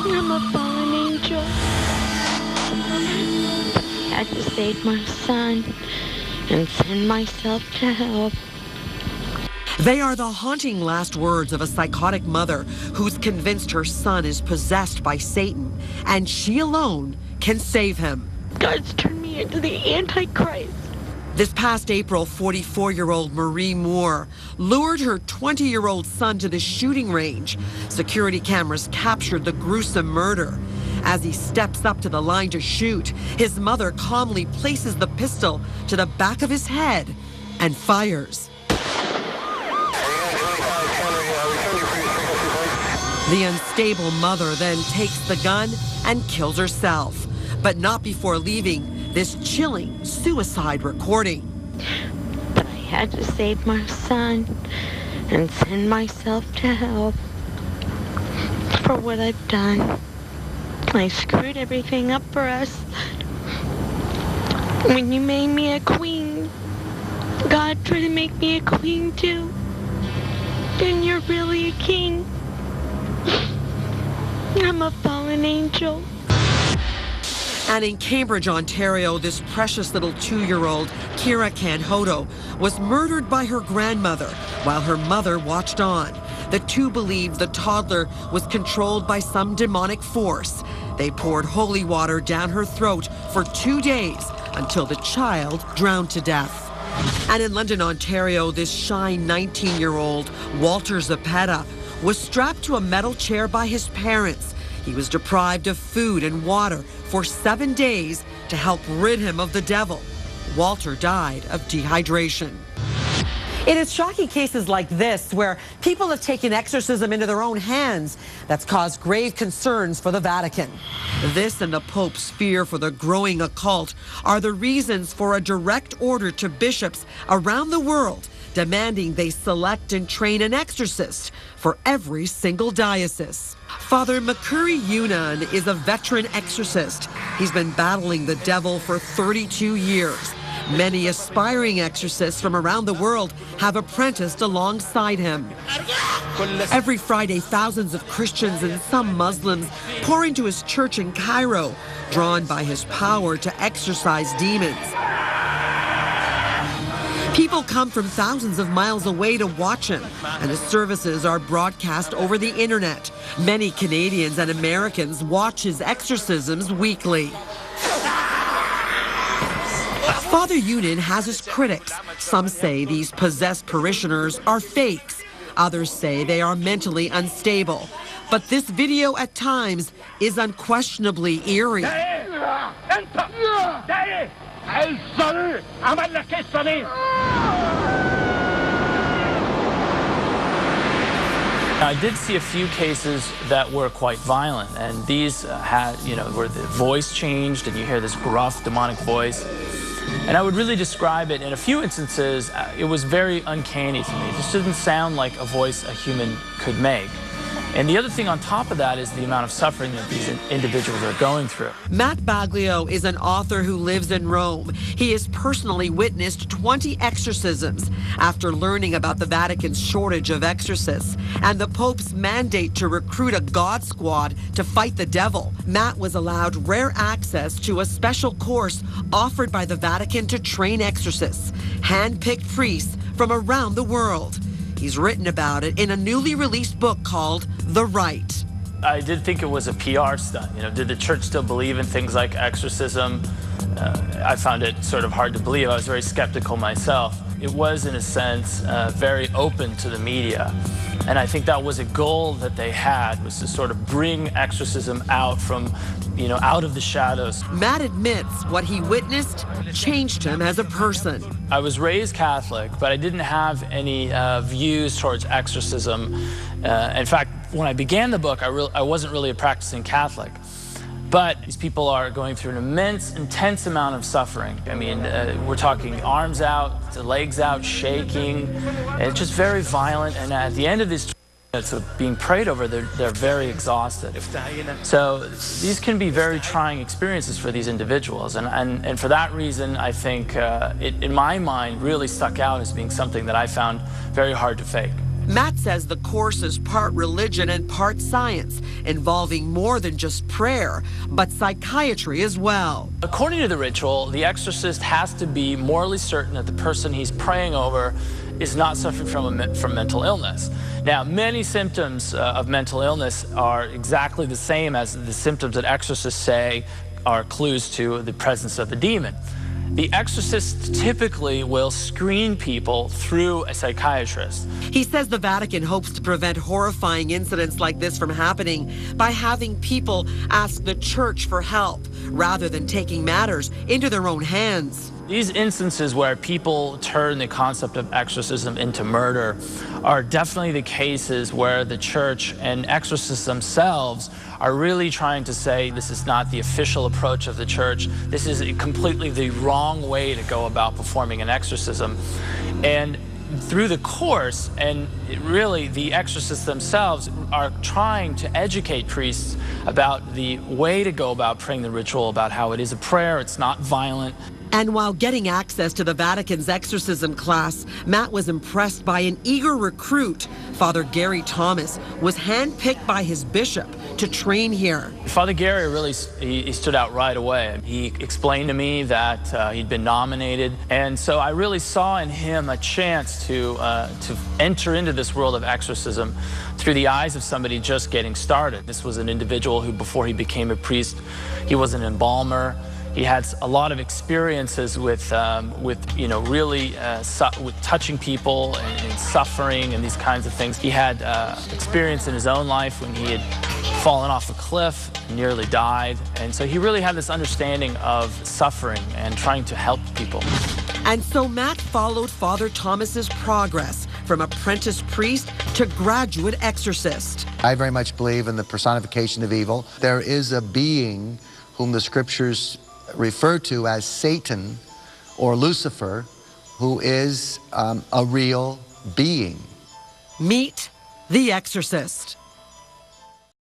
I'm a fallen angel. I had to save my son and send myself to hell. They are the haunting last words of a psychotic mother who's convinced her son is possessed by Satan, and she alone can save him. God's turned me into the Antichrist. This past April, 44-year-old Marie Moore lured her 20-year-old son to the shooting range. Security cameras captured the gruesome murder. As he steps up to the line to shoot, his mother calmly places the pistol to the back of his head and fires. The unstable mother then takes the gun and kills herself, but not before leaving this chilling suicide recording. But I had to save my son and send myself to hell for what I've done. I screwed everything up for us. When you made me a queen, God tried to make me a queen too. Then you're really a king. I'm a fallen angel. And in Cambridge, Ontario, this precious little 2-year-old, Kira Canhoto, was murdered by her grandmother while her mother watched on. The two believed the toddler was controlled by some demonic force. They poured holy water down her throat for 2 days until the child drowned to death. And in London, Ontario, this shy 19-year-old, Walter Zepeda, was strapped to a metal chair by his parents. He was deprived of food and water for 7 days to help rid him of the devil. Walter died of dehydration. It is shocking cases like this where people have taken exorcism into their own hands that's caused grave concerns for the Vatican. This and the Pope's fear for the growing occult are the reasons for a direct order to bishops around the world demanding they select and train an exorcist for every single diocese. Father Makuri Yunan is a veteran exorcist. He's been battling the devil for 32 years. Many aspiring exorcists from around the world have apprenticed alongside him. Every Friday, thousands of Christians and some Muslims pour into his church in Cairo, drawn by his power to exorcise demons. People come from thousands of miles away to watch him, and the services are broadcast over the internet. Many Canadians and Americans watch his exorcisms weekly. Father Yunan has his critics. Some say these possessed parishioners are fakes. Others say they are mentally unstable. But this video at times is unquestionably eerie. I did see a few cases that were quite violent, and these had, where the voice changed and you hear this gruff demonic voice. And I would really describe it in a few instances, it was very uncanny to me. It just didn't sound like a voice a human could make. And the other thing on top of that is the amount of suffering that these individuals are going through. Matt Baglio is an author who lives in Rome. He has personally witnessed 20 exorcisms after learning about the Vatican's shortage of exorcists and the Pope's mandate to recruit a God squad to fight the devil. Matt was allowed rare access to a special course offered by the Vatican to train exorcists, hand-picked priests from around the world. He's written about it in a newly released book called The Rite. I did think it was a PR stunt. Did the church still believe in things like exorcism? I found it sort of hard to believe. I was very skeptical myself. It was, in a sense, very open to the media. And I think that was a goal that they had, was to sort of bring exorcism out from, out of the shadows. Matt admits what he witnessed changed him as a person. I was raised Catholic, but I didn't have any views towards exorcism. In fact, when I began the book, I wasn't really a practicing Catholic. But these people are going through an intense amount of suffering. I mean, we're talking arms out, the legs out, shaking. It's just very violent. And at the end of these minutes of being prayed over, they're very exhausted. So these can be very trying experiences for these individuals. And for that reason, I think it, in my mind, really stuck out as being something that I found very hard to fake. Matt says the course is part religion and part science, involving more than just prayer, but psychiatry as well. According to the ritual, the exorcist has to be morally certain that the person he's praying over is not suffering from mental illness. Now, many symptoms of mental illness are exactly the same as the symptoms that exorcists say are clues to the presence of a demon. The exorcist typically will screen people through a psychiatrist. He says the Vatican hopes to prevent horrifying incidents like this from happening by having people ask the church for help rather than taking matters into their own hands. These instances where people turn the concept of exorcism into murder are definitely the cases where the church and exorcists themselves are really trying to say this is not the official approach of the church. This is completely the wrong way to go about performing an exorcism. And through the course, and really the exorcists themselves are trying to educate priests about the way to go about praying the ritual, about how it is a prayer, it's not violent. And while getting access to the Vatican's exorcism class, Matt was impressed by an eager recruit. Father Gary Thomas was handpicked by his bishop to train here. Father Gary really he stood out right away. He explained to me that he'd been nominated, and so I really saw in him a chance to enter into this world of exorcism through the eyes of somebody just getting started. This was an individual who, before he became a priest, he was an embalmer. He had a lot of experiences with really with touching people and suffering and these kinds of things. He had experience in his own life when he had fallen off a cliff, nearly died, and so he really had this understanding of suffering and trying to help people. And so Matt followed Father Thomas's progress from apprentice priest to graduate exorcist. I very much believe in the personification of evil. There is a being whom the scriptures refer to as Satan or Lucifer, who is a real being. Meet the Exorcist.